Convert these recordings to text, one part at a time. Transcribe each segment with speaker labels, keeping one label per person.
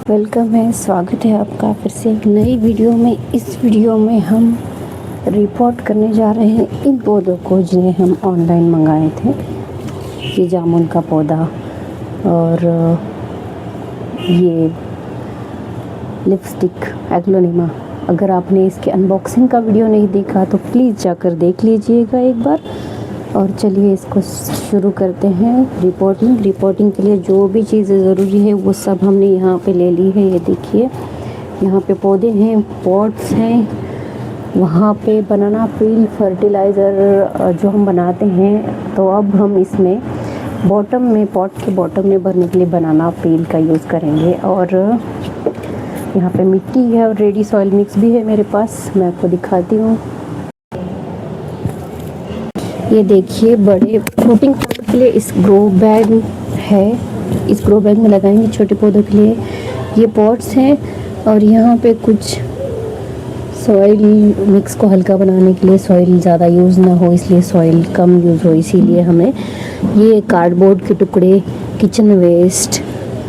Speaker 1: Welcome है, स्वागत है आपका फिर से एक नई वीडियो में। इस वीडियो में हम रिपोर्ट करने जा रहे हैं इन पौधों को जिन्हें हम ऑनलाइन मंगाए थे। ये जामुन का पौधा और ये लिपस्टिक एग्लोनिमा। अगर आपने इसके अनबॉक्सिंग का वीडियो नहीं देखा तो प्लीज़ जाकर देख लीजिएगा एक बार। और चलिए इसको शुरू करते हैं। रिपोर्टिंग के लिए जो भी चीज़ें ज़रूरी है वो सब हमने यहाँ पे ले ली है। ये देखिए, यहाँ पे पौधे हैं, पॉट्स हैं, वहाँ पे बनाना पील फर्टिलाइज़र जो हम बनाते हैं। तो अब हम इसमें बॉटम में, पॉट के बॉटम में भरने के लिए बनाना पील का यूज़ करेंगे। और यहाँ पे मिट्टी है और रेडी सॉइल मिक्स भी है मेरे पास, मैं आपको दिखाती हूँ। ये देखिए, बड़े फ्रूटिंग के लिए इस ग्रो बैग है, इस ग्रो बैग में लगाएंगे छोटे पौधों के लिए। ये पॉट्स हैं और यहाँ पे कुछ सॉइल मिक्स को हल्का बनाने के लिए, सॉइल ज़्यादा यूज़ ना हो इसलिए सॉइल कम यूज़ हो, इसीलिए हमें ये कार्डबोर्ड के टुकड़े, किचन वेस्ट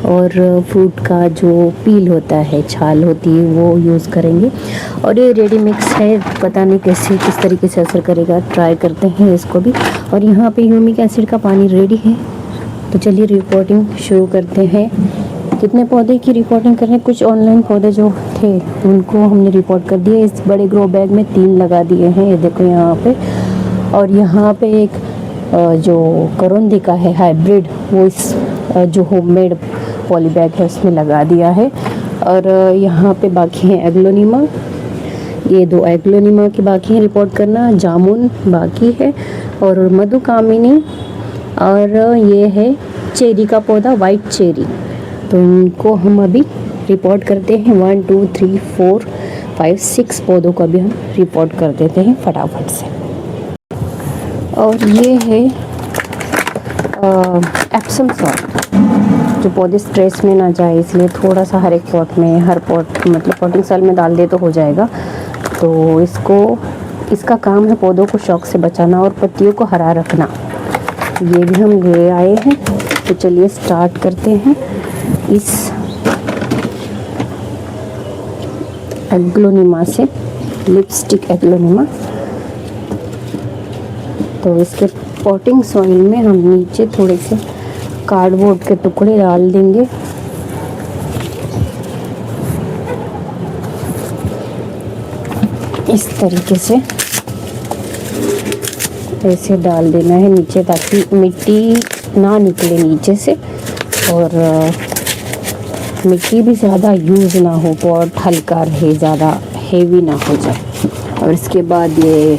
Speaker 1: और फ्रूट का जो पील होता है, छाल होती है, वो यूज़ करेंगे। और ये रेडी मिक्स है, पता नहीं कैसे किस तरीके से असर करेगा, ट्राई करते हैं इसको भी। और यहाँ पे ह्यूमिक एसिड का पानी रेडी है। तो चलिए रिपोर्टिंग शुरू करते हैं। कितने पौधे की रिपोर्टिंग कर रहे हैं? कुछ ऑनलाइन पौधे जो थे उनको हमने रिपोर्ट कर दिए। इस बड़े ग्रो बैग में 3 लगा दिए हैं, ये देखो यहाँ पे। और यहाँ पे एक जो करोंदी का है हाइब्रिड, वो इस जो होममेड पॉली बैग है उसमें लगा दिया है। और यहाँ पे बाकी है एग्लोनिमा, ये 2 एग्लोनिमा की बाकी है रिपोर्ट करना। जामुन बाकी है और मधुकामिनी, और ये है चेरी का पौधा, वाइट चेरी। तो इनको हम अभी रिपोर्ट करते हैं। 1 2 3 4 5 6 पौधों को अभी हम रिपोर्ट कर देते हैं फटाफट से। और ये है एप्सम सॉल्ट, जो पौधे स्ट्रेस में ना जाए इसलिए थोड़ा सा हर एक पॉट में, हर पॉट मतलब पॉटिंग सॉइल में डाल दे तो हो जाएगा। तो इसका काम है पौधों को शॉक से बचाना और पत्तियों को हरा रखना। ये भी हम ले आए हैं। तो चलिए स्टार्ट करते हैं इस एग्लोनिमा से, लिपस्टिक एग्लोनिमा। तो इसके पॉटिंग सॉइल में हम नीचे थोड़े से कार्डबोर्ड के टुकड़े डाल देंगे। इस तरीके से ऐसे डाल देना है नीचे, ताकि मिट्टी ना निकले नीचे से और मिट्टी भी ज़्यादा यूज़ ना हो, पॉट हल्का रहे, ज़्यादा हेवी ना हो जाए। और इसके बाद ये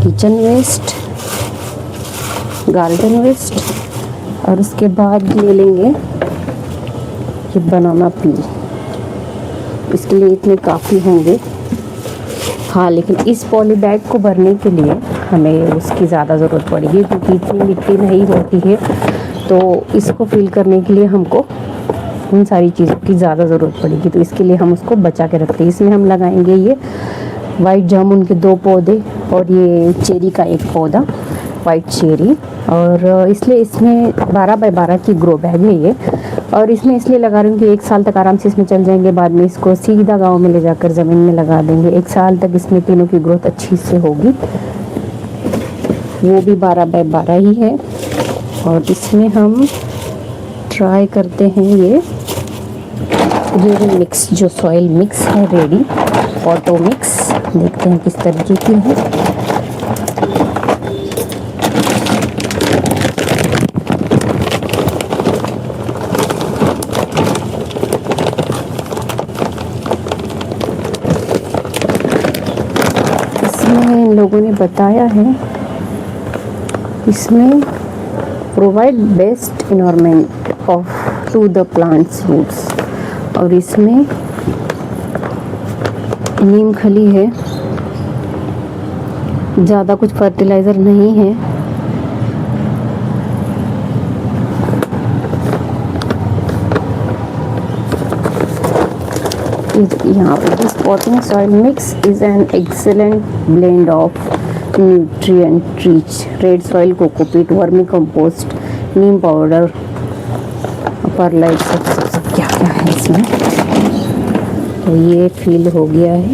Speaker 1: किचन वेस्ट, गार्डन वेस्ट, और उसके बाद ले लेंगे ये बनाना पील। इसके लिए इतने काफ़ी होंगे। हाँ, लेकिन इस पॉली बैग को भरने के लिए हमें उसकी ज़्यादा ज़रूरत पड़ेगी, क्योंकि इतनी मिट्टी नहीं होती है। तो इसको फिल करने के लिए हमको उन सारी चीज़ों की ज़्यादा ज़रूरत पड़ेगी। तो इसके लिए हम उसको बचा के रखते हैं। इसमें हम लगाएंगे ये वाइट जामुन के 2 पौधे और ये चेरी का 1 पौधा, वाइट चेरी। और इसलिए इसमें 12 बाय 12 की ग्रो बैग है ये। और इसमें इसलिए लगा रही हूँ कि 1 साल तक आराम से इसमें चल जाएंगे। बाद में इसको सीधा गांव में ले जाकर ज़मीन में लगा देंगे। 1 साल तक इसमें तीनों की ग्रोथ अच्छी से होगी। वो भी 12 बाय 12 ही है। और इसमें हम ट्राई करते हैं ये रेडी मिक्स, जो सॉइल मिक्स है, रेडी ऑटो मिक्स। देखते हैं किस तरीके की है। इन लोगों ने बताया है इसमें provide best environment of to the plants roots. और इसमें नीम खली है, ज़्यादा कुछ फर्टिलाइज़र नहीं है। यहाँ पे this potting soil mix is an excellent blend of nutrient rich red soil, cocopeat, vermicompost, neem powder, perlite, सब क्या क्या है इसमें। तो ये फील हो गया है।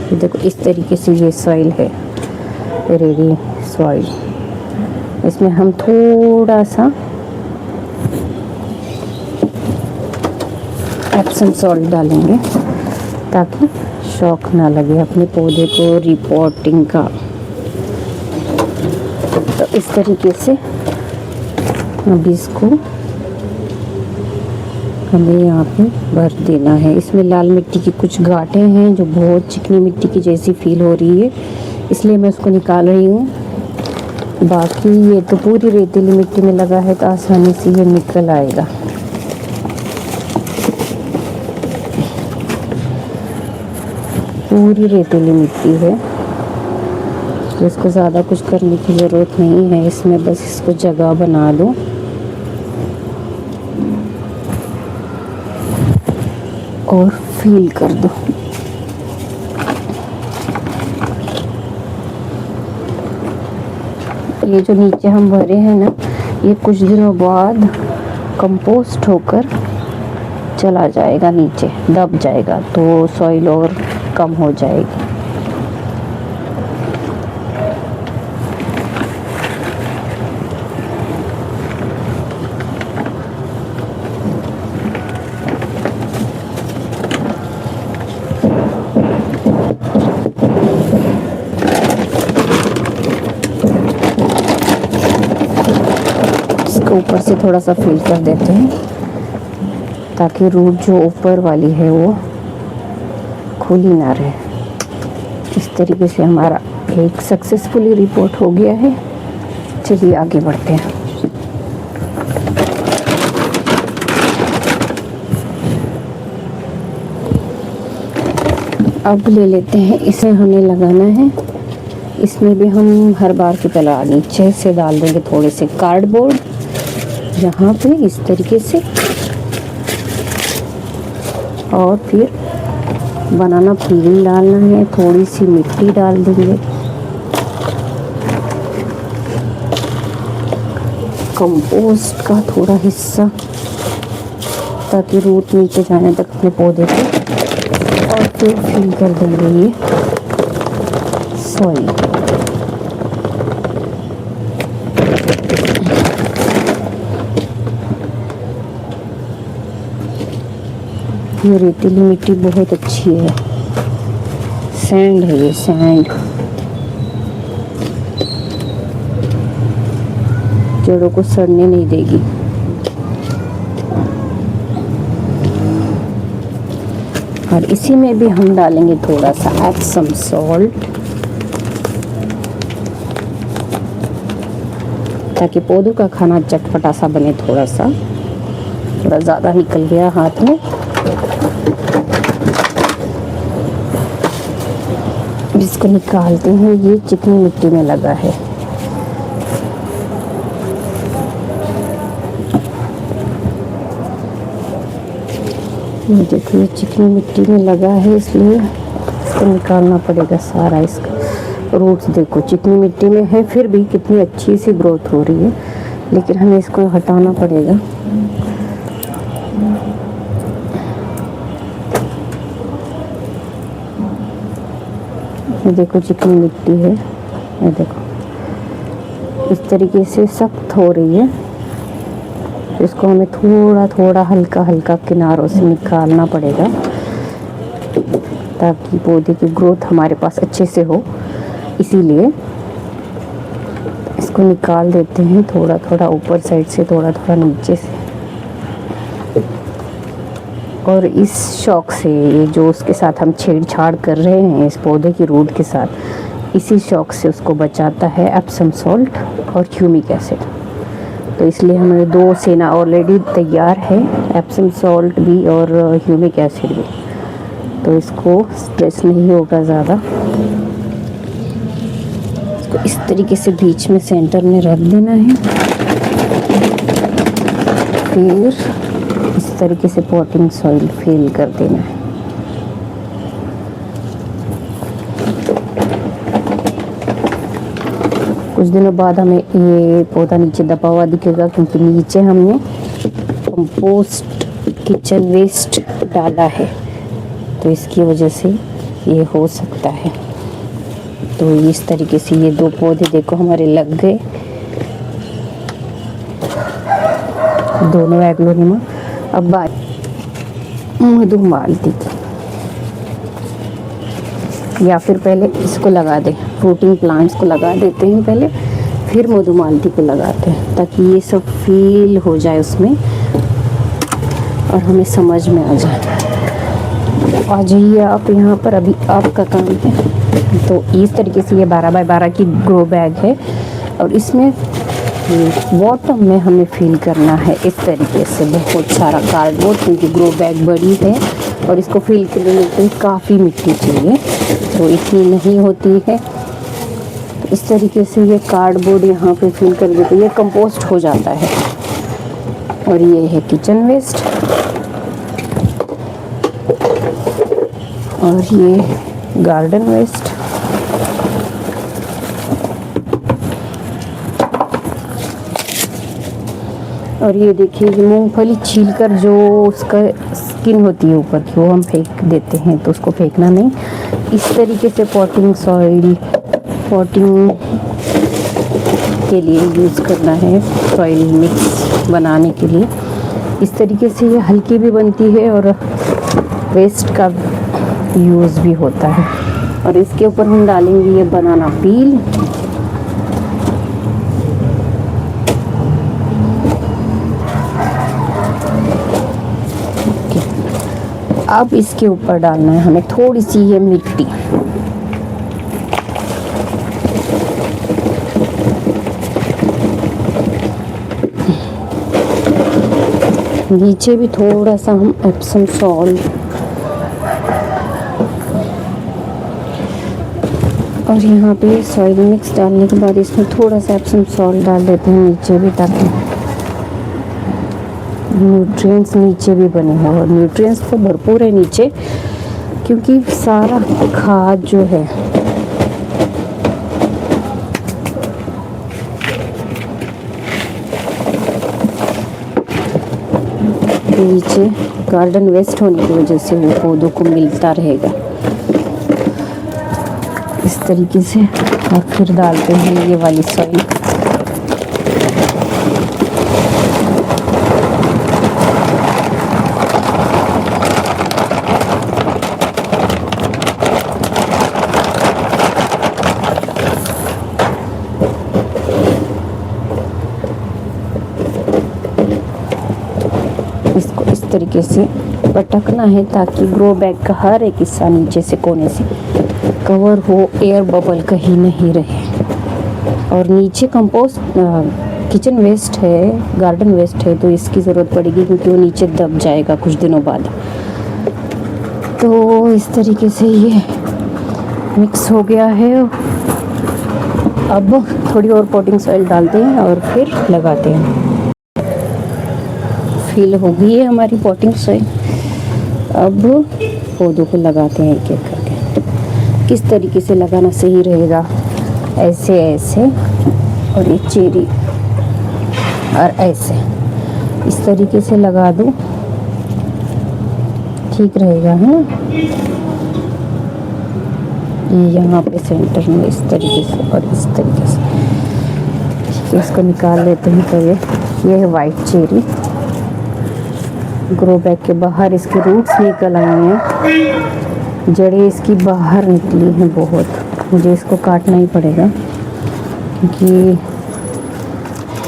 Speaker 1: ये देखो इस तरीके से ये सॉइल है, रेडी सॉइल। इसमें हम थोड़ा सा एप्सम सॉल्ट डालेंगे ताकि शौक ना लगे अपने पौधे को रिपोर्टिंग का। तो इस तरीके से अभी इसको हमें यहाँ पे भर देना है। इसमें लाल मिट्टी की कुछ गांठें हैं जो बहुत चिकनी मिट्टी की जैसी फील हो रही है, इसलिए मैं उसको निकाल रही हूँ। बाकी ये तो पूरी रेतीली मिट्टी में लगा है तो आसानी से ये निकल आएगा। पूरी रेतीली मिट्टी है तो इसको ज़्यादा कुछ करने की ज़रूरत नहीं है। इसमें बस इसको जगह बना दो और फील कर दो। ये जो नीचे हम भरे हैं ना, ये कुछ दिनों बाद कंपोस्ट होकर चला जाएगा, नीचे दब जाएगा तो सॉइल और कम हो जाएगी। ऊपर से थोड़ा सा फिल कर देते हैं ताकि रूट जो ऊपर वाली है वो खुली ना रहे। इस तरीके से हमारा एक सक्सेसफुली रिपोर्ट हो गया है। चलिए आगे बढ़ते हैं। अब ले लेते हैं, इसे हमें लगाना है। इसमें भी हम हर बार की तरह नीचे से डाल देंगे थोड़े से कार्डबोर्ड, यहाँ पे इस तरीके से, और फिर बनाना फीलिंग डालना है। थोड़ी सी मिट्टी डाल देंगे, कंपोस्ट का थोड़ा हिस्सा, ताकि रूट नीचे जाने तक अपने पौधे को, और फिर फिल कर देंगे ये सॉइल। ये रेतीली मिट्टी बहुत अच्छी है, सैंड है ये, सैंड जड़ों को सड़ने नहीं देगी। और इसी में भी हम डालेंगे थोड़ा सा एप्सम सॉल्ट, ताकि पौधों का खाना चटपटा सा बने। थोड़ा ज़्यादा निकल गया हाथ में। इसको निकालते हैं, ये चिकनी मिट्टी में लगा है। ये देखिए चिकनी मिट्टी में लगा है, इसलिए इसको निकालना पड़ेगा सारा। इसका रूट्स देखो चिकनी मिट्टी में है, फिर भी कितनी अच्छी सी ग्रोथ हो रही है, लेकिन हमें इसको हटाना पड़ेगा। ये देखो चिकनी मिट्टी है, ये देखो इस तरीके से सख्त हो रही है। इसको हमें थोड़ा थोड़ा हल्का हल्का किनारों से निकालना पड़ेगा, ताकि पौधे की ग्रोथ हमारे पास अच्छे से हो। इसीलिए इसको निकाल देते हैं थोड़ा थोड़ा ऊपर साइड से, थोड़ा थोड़ा नीचे से। और इस शौक से, ये जो उसके साथ हम छेड़छाड़ कर रहे हैं इस पौधे की रूट के साथ, इसी शौक से उसको बचाता है एप्सम सॉल्ट और ह्यूमिक एसिड। तो इसलिए हमें 2 सेना ऑलरेडी तैयार है, एप्सम सॉल्ट भी और ह्यूमिक एसिड भी। तो इसको स्ट्रेस नहीं होगा ज़्यादा। इसको इस तरीके से बीच में सेंटर में रख देना है, फिर इस तरीके से पॉटिंग सॉइल फिल कर देना है। कुछ दिनों बाद हमें ये पौधा नीचे दबा हुआ दिखेगा, क्योंकि नीचे हमने कंपोस्ट किचन वेस्ट डाला है, तो इसकी वजह से ये हो सकता है। तो इस तरीके से ये 2 पौधे देखो हमारे लग गए, दोनों एग्लोनिमा। अब बात मधुमालती की, या फिर पहले इसको लगा दें, फ्रूटिंग प्लांट्स को लगा देते हैं पहले, फिर मधुमालती को लगाते हैं, ताकि ये सब फील हो जाए उसमें और हमें समझ में आ जाए। आ जाइए आप यहाँ पर, अभी आपका काम है। तो इस तरीके से ये 12 बाय 12 की ग्रो बैग है, और इसमें बॉटम में हमें फिल करना है इस तरीके से बहुत सारा कार्डबोर्ड, क्योंकि ग्रो बैग बड़ी है और इसको फिल करने के लिए काफ़ी मिट्टी चाहिए, तो इतनी नहीं होती है। इस तरीके से ये कार्डबोर्ड यहाँ पे फिल कर देते, ये कंपोस्ट हो जाता है। और ये है किचन वेस्ट, और ये गार्डन वेस्ट। और ये देखिए, ये मूंगफली छीलकर जो उसका स्किन होती है ऊपर की, वो हम फेंक देते हैं, तो उसको फेंकना नहीं। इस तरीके से पॉटिंग के लिए यूज़ करना है, सॉइल मिक्स बनाने के लिए। इस तरीके से ये हल्की भी बनती है और वेस्ट का यूज़ भी होता है। और इसके ऊपर हम डालेंगे ये बनाना पील, अब इसके ऊपर डालना है हमें थोड़ी सी ये मिट्टी। नीचे भी थोड़ा सा हम एप्सम सॉल्ट, और यहाँ पे सॉइल मिक्स डालने के बाद इसमें थोड़ा सा एप्सम सॉल्ट डाल देते हैं नीचे भी, ताकि न्यूट्रिएंट्स नीचे भी बने हैं। और न्यूट्रिएंट्स तो भरपूर है नीचे, क्योंकि सारा खाद जो है नीचे गार्डन वेस्ट होने की वजह से वो पौधों को मिलता रहेगा इस तरीके से। और फिर डालते हैं ये वाली सॉइल। इसको इस तरीके से पटकना है, ताकि ग्रो बैग का हर एक हिस्सा नीचे से कोने से कवर हो, एयर बबल कहीं नहीं रहे। और नीचे कंपोस्ट किचन वेस्ट है, गार्डन वेस्ट है, तो इसकी ज़रूरत पड़ेगी, क्योंकि वो नीचे दब जाएगा कुछ दिनों बाद। तो इस तरीके से ये मिक्स हो गया है। अब थोड़ी और पॉटिंग सॉइल डालते हैं और फिर लगाते हैं। फिल हो गई है हमारी पॉटिंग सॉइल। अब पौधों को लगाते हैं एक एक करके। किस तरीके से लगाना सही रहेगा, ऐसे ऐसे, और ये चेरी और ऐसे, इस तरीके से लगा दूँ, ठीक रहेगा, है ना। ये यहाँ पे सेंटर में इस तरीके से और इस तरीके से, ठीक है। इसको निकाल लेते हैं पहले। ये है वाइट चेरी। ग्रो बैग के बाहर इसके रूट्स निकल आए हैं, जड़ें इसकी बाहर निकली हैं बहुत। मुझे इसको काटना ही पड़ेगा, क्योंकि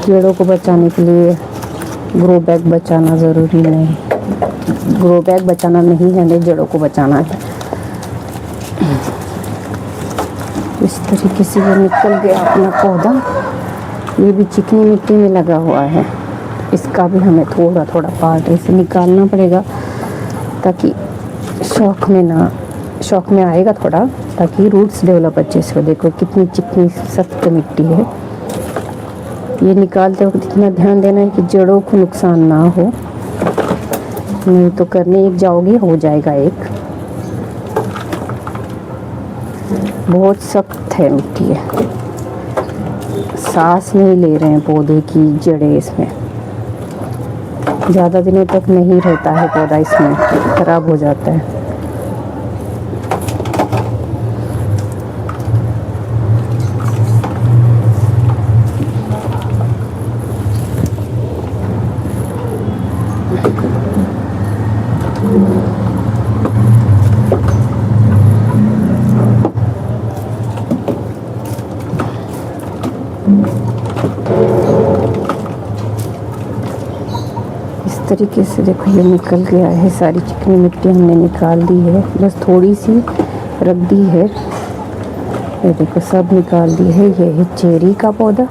Speaker 1: जड़ों को बचाने के लिए ग्रो बैग बचाना ज़रूरी नहीं, ग्रो बैग बचाना नहीं है, हमें जड़ों को बचाना है। इस तरीके से ये निकल गया अपना पौधा। ये भी चिकनी मिट्टी में लगा हुआ है, इसका भी हमें थोड़ा थोड़ा पार्ट ऐसे निकालना पड़ेगा, ताकि शौक में आएगा थोड़ा, ताकि रूट्स डेवलप अच्छे से हो। देखो कितनी चिकनी सख्त मिट्टी है। ये निकालते वक्त इतना ध्यान देना है कि जड़ों को नुकसान ना हो, नहीं तो करने एक जाओगे हो जाएगा एक। बहुत सख्त है मिट्टी है, सांस नहीं ले रहे हैं पौधे की जड़ें इसमें। ज़्यादा दिनों तक नहीं रहता है पौधा, इसमें ख़राब हो जाता है। इस तरीके से देखो ये निकल गया है, सारी चिकनी मिट्टी हमने निकाल दी है, बस थोड़ी सी रख दी है। ये देखो सब निकाल दी है। ये है चेरी का पौधा,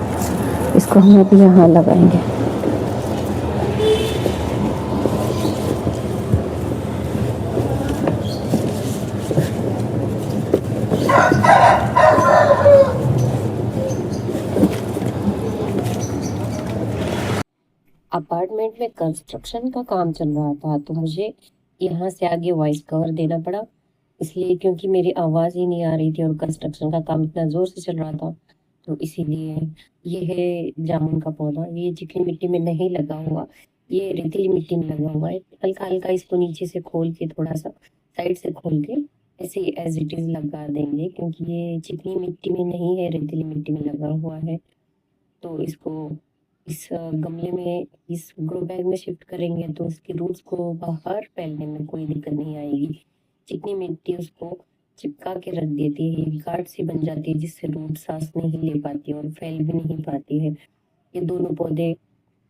Speaker 1: इसको हम अभी यहाँ लगाएंगे। अपार्टमेंट में कंस्ट्रक्शन का काम चल रहा था, तो मुझे यहाँ से आगे वॉइस कवर देना पड़ा, इसलिए क्योंकि मेरी आवाज़ ही नहीं आ रही थी और कंस्ट्रक्शन का काम इतना ज़ोर से चल रहा था, तो इसीलिए। ये है जामुन का पौधा, ये चिकनी मिट्टी में नहीं लगा हुआ, ये रेतीली मिट्टी में लगा हुआ है। हल्का हल्का इसको नीचे से खोल के, थोड़ा सा साइड से खोल के ऐसे ही एज इट इज़ लगा देंगे, क्योंकि ये चिकनी मिट्टी में नहीं है, रेतीली मिट्टी में लगा हुआ है। तो इसको इस गमले में, इस ग्रो बैग में शिफ्ट करेंगे तो उसकी रूट्स को बाहर फैलने में कोई दिक्कत नहीं आएगी। चिकनी मिट्टी उसको चिपका के रख देती है, ये गार्ड सी बन जाती है, जिससे रूट सांस नहीं ले पाती और फैल भी नहीं पाती है। ये दोनों पौधे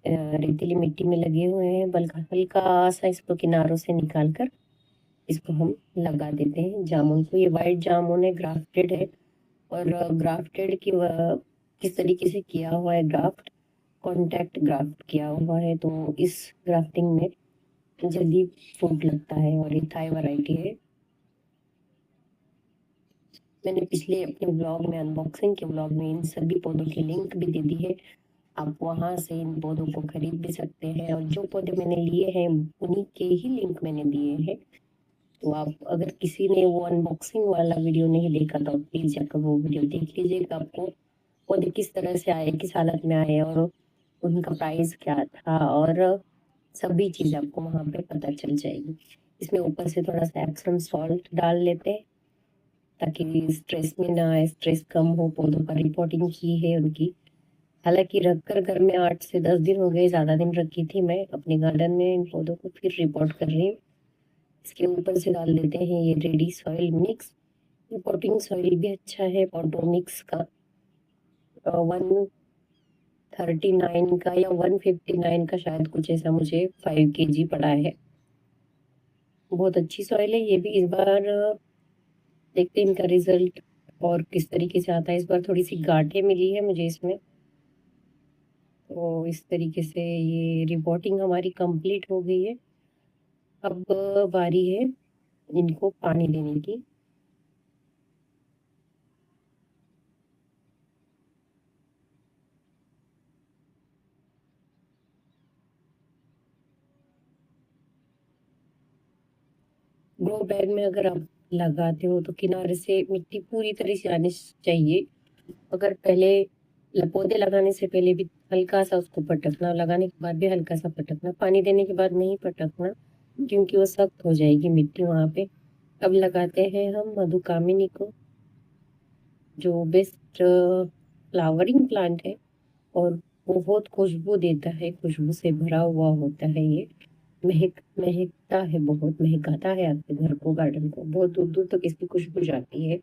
Speaker 1: रेतीली मिट्टी में लगे हुए हैं, बल्कि हल्का सा इसको किनारों से निकाल कर इसको हम लगा देते हैं जामुन को। ये वाइट जामुन है, ग्राफ्टेड है, और ग्राफ्टेड की किस तरीके से किया हुआ है ग्राफ्ट, कॉन्टैक्ट ग्राफ्ट किया हुआ है, तो इस ग्राफ्टिंग में जल्दी फ्रूट लगता है और ये थाई वैरायटी है। मैंने पिछले अपने ब्लॉग में, अनबॉक्सिंग के ब्लॉग में, इन सभी पौधों की लिंक भी दे दी है, आप वहां से इन पौधों को खरीद भी सकते हैं, और जो पौधे मैंने लिए हैं उन्हीं के ही लिंक मैंने दिए हैं। तो आप, अगर किसी ने वो अनबॉक्सिंग वाला वीडियो नहीं देखा तो प्लीज जाकर वो वीडियो देख लीजिएगा। आपको पौधे किस तरह से आए, किस हालत में आए, और उनका प्राइस क्या था, और सभी चीज़ आपको वहाँ पे पता चल जाएगी। इसमें ऊपर से थोड़ा सा एप्सम सॉल्ट डाल लेते हैं, ताकि स्ट्रेस में ना आए, स्ट्रेस कम हो। पौधों का रिपोर्टिंग की है उनकी, हालांकि रखकर घर में 8 से 10 दिन हो गए, ज़्यादा दिन रखी थी मैं अपने गार्डन में इन पौधों को, फिर रिपोर्ट कर रही हूँ। इसके ऊपर से डाल देते हैं ये ready soil mix. Reporting soil भी अच्छा है पॉटो मिक्स का, 139 का या 159 का शायद, कुछ ऐसा, मुझे 5 kg पड़ा है। बहुत अच्छी सॉइल है ये भी। इस बार देखते हैं इनका रिजल्ट और किस तरीके से आता है। इस बार थोड़ी सी गांठें मिली है मुझे इसमें, तो इस तरीके से ये रिपोर्टिंग हमारी कंप्लीट हो गई है। अब बारी है इनको पानी देने की। ग्रो बैग में अगर आप लगाते हो तो किनारे से मिट्टी पूरी तरह से आनी चाहिए। अगर पहले पौधे लगाने से पहले भी हल्का सा उसको पटकना, लगाने के बाद भी हल्का सा पटकना, पानी देने के बाद नहीं पटकना, क्योंकि वो सख्त हो जाएगी मिट्टी वहाँ पे। अब लगाते हैं हम मधुकामिनी को, जो बेस्ट फ्लावरिंग प्लांट है और बहुत खुशबू देता है, खुशबू से भरा हुआ होता है ये। महकता है, बहुत महकाता है आपके घर को, गार्डन को, बहुत दूर दूर तक इसकी खुशबू जाती है।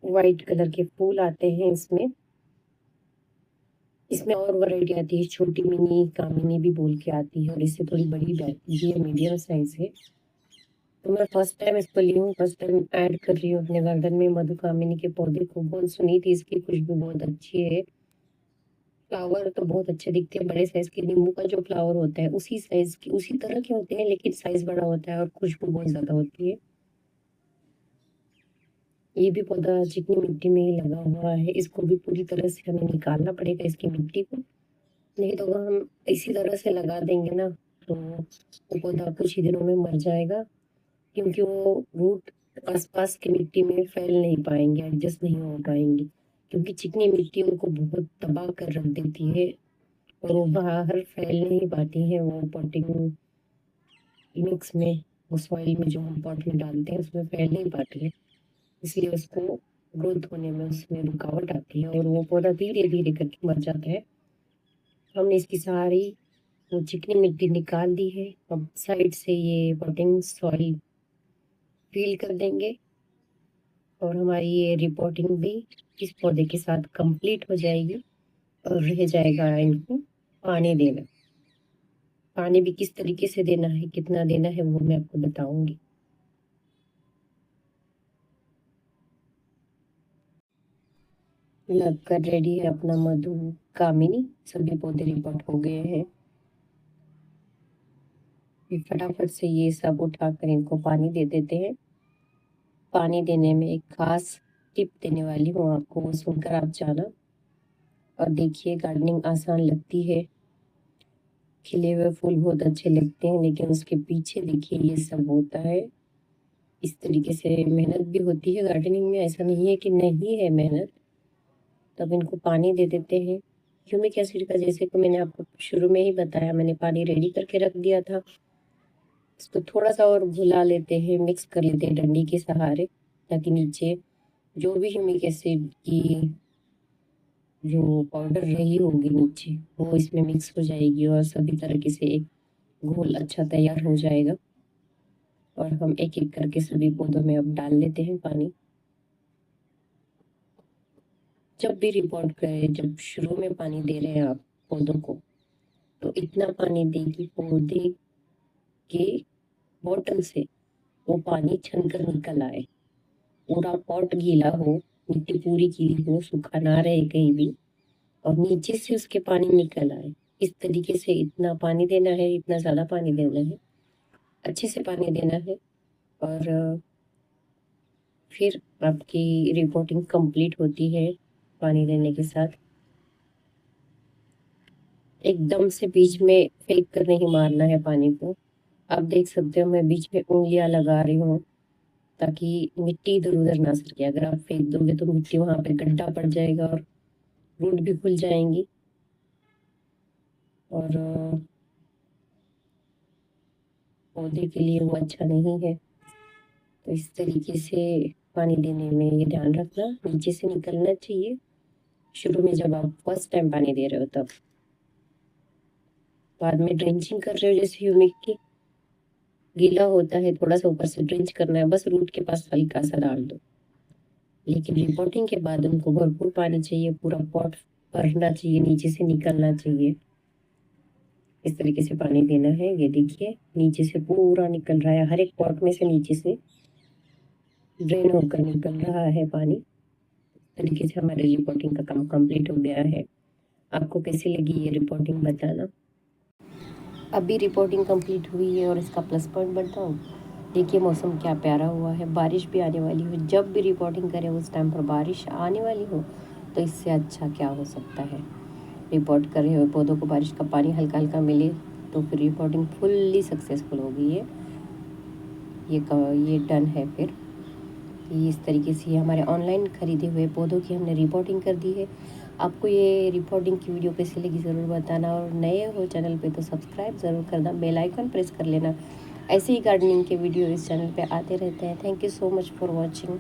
Speaker 1: वाइट कलर के फूल आते हैं इसमें। इसमें और वैरायटी आती है, छोटी मिनी कामिनी भी बोल के आती है, और इससे थोड़ी बड़ी भी आती है, मीडियम साइज है। तो मैं फर्स्ट टाइम इसको ली हूँ, फर्स्ट टाइम ऐड कर रही हूँ अपने गार्डन में मधुकामिनी के पौधे को। बहुत सुनी थी इसकी खुशबू, बहुत अच्छी है। फ्लावर तो बहुत अच्छे दिखते हैं, बड़े साइज के नींबू का जो फ्लावर होता है उसी साइज की, उसी तरह के होते हैं, लेकिन साइज बड़ा होता है और खुशबू बहुत ज्यादा होती है। ये भी पौधा चिकनी मिट्टी में ही लगा हुआ है, इसको भी पूरी तरह से हमें निकालना पड़ेगा इसकी मिट्टी को, नहीं तो अगर हम इसी तरह से लगा देंगे ना तो वो पौधा कुछ ही दिनों में मर जाएगा, क्योंकि वो रूट आसपास की मिट्टी में फैल नहीं पाएंगे, एडजस्ट नहीं हो पाएंगे, क्योंकि चिकनी मिट्टी उनको बहुत तबाह कर रख देती है।
Speaker 2: और वो बाहर फैल नहीं पाती हैं, वो पॉटिंग मिक्स में, उस सॉइल में जो हम पॉट में डालते हैं उसमें फैल नहीं पाती है, इसलिए उसको ग्रोथ होने में उसमें रुकावट आती है और वो पौधा धीरे धीरे करके मर जाता है। हमने इसकी सारी वो चिकनी मिट्टी निकाल दी है। अब साइड से ये पॉटिंग सॉइल फिल कर देंगे और हमारी ये रिपोर्टिंग भी इस पौधे के साथ कंप्लीट हो जाएगी और रह जाएगा इनको पानी देना। पानी भी किस तरीके से देना है, कितना देना है, वो मैं आपको बताऊंगी। लगकर रेडी है अपना मधु कामिनी। सभी पौधे रिपोर्ट हो गए हैं। फिर फटाफट से ये सब उठाकर इनको पानी दे देते हैं। पानी देने में एक खास टिप देने वाली हूँ आपको, वो सुनकर आप जाना। और देखिए, गार्डनिंग आसान लगती है, खिले हुए फूल बहुत अच्छे लगते हैं, लेकिन उसके पीछे देखिए ये सब होता है। इस तरीके से मेहनत भी होती है गार्डनिंग में, ऐसा नहीं है कि नहीं है मेहनत। तब इनको पानी दे देते हैं। ह्यूमिक एसिड का, जैसे कि मैंने आपको शुरू में ही बताया, मैंने पानी रेडी करके रख दिया था। इसको थोड़ा सा और घुला लेते हैं, मिक्स कर लेते हैं डंडी के सहारे, ताकि नीचे जो भी ह्यूमिक एसिड की जो पाउडर रही होगी नीचे, वो इसमें मिक्स हो जाएगी और सभी तरीके से एक घोल अच्छा तैयार हो जाएगा। और हम एक एक करके सभी पौधों में अब डाल लेते हैं पानी। जब भी रिपोर्ट करें, जब शुरू में पानी दे रहे हैं आप पौधों को, तो इतना पानी दें कि पौधे के बॉटल से वो पानी छनकर निकल आए। पूरा पॉट गीला हो, मिट्टी पूरी गीली हो, सूखा ना रहे कहीं भी, और नीचे से उसके पानी निकल आए। इस तरीके से इतना पानी देना है, इतना ज़्यादा पानी देना है, अच्छे से पानी देना है। और फिर आपकी रिपोर्टिंग कंप्लीट होती है पानी देने के साथ। एकदम से बीच में फेंक कर नहीं मारना है पानी को। आप देख सकते हो मैं बीच में उंगलियां लगा रही हूँ, ताकि मिट्टी इधर उधर ना सके। अगर आप फेंक दोगे तो मिट्टी वहां पे गड्ढा पड़ जाएगा और रूट भी खुल जाएंगी और पौधे के लिए वो अच्छा नहीं है। तो इस तरीके से पानी देने में ये ध्यान रखना, नीचे से निकलना चाहिए शुरू में जब आप फर्स्ट टाइम पानी दे रहे हो तब। बाद में ड्रेंचिंग कर रहे हो जैसे ह्यूमिक की, गीला होता है, थोड़ा सा ऊपर से ड्रेंच करना है, बस रूट के पास हल्का सा डाल दो। लेकिन रिपोर्टिंग के बाद उनको भरपूर पानी चाहिए, पूरा पॉट भरना चाहिए, नीचे से निकलना चाहिए। इस तरीके से पानी देना है। ये देखिए नीचे से पूरा निकल रहा है, हर एक पॉट में से नीचे से ड्रेन होकर निकल रहा है पानी। इस तरीके से हमारे रिपोर्टिंग का काम कंप्लीट हो गया है। आपको कैसी लगी ये रिपोर्टिंग बताना। अभी रिपोर्टिंग कंप्लीट हुई है और इसका प्लस पॉइंट बताऊँ, देखिए मौसम क्या प्यारा हुआ है, बारिश भी आने वाली हो। जब भी रिपोर्टिंग करें उस टाइम पर बारिश आने वाली हो, तो इससे अच्छा क्या हो सकता है। रिपोर्ट कर रहे हुए पौधों को बारिश का पानी हल्का हल्का मिले तो फिर रिपोर्टिंग फुल्ली सक्सेसफुल होगी। ये डन है। फिर इस तरीके से हमारे ऑनलाइन खरीदे हुए पौधों की हमने रिपोर्टिंग कर दी है। आपको ये रिपोर्टिंग की वीडियो कैसी लगी ज़रूर बताना, और नए हो चैनल पे तो सब्सक्राइब ज़रूर करना, बेल आइकन प्रेस कर लेना। ऐसे ही गार्डनिंग के वीडियो इस चैनल पे आते रहते हैं। Thank you so much for watching.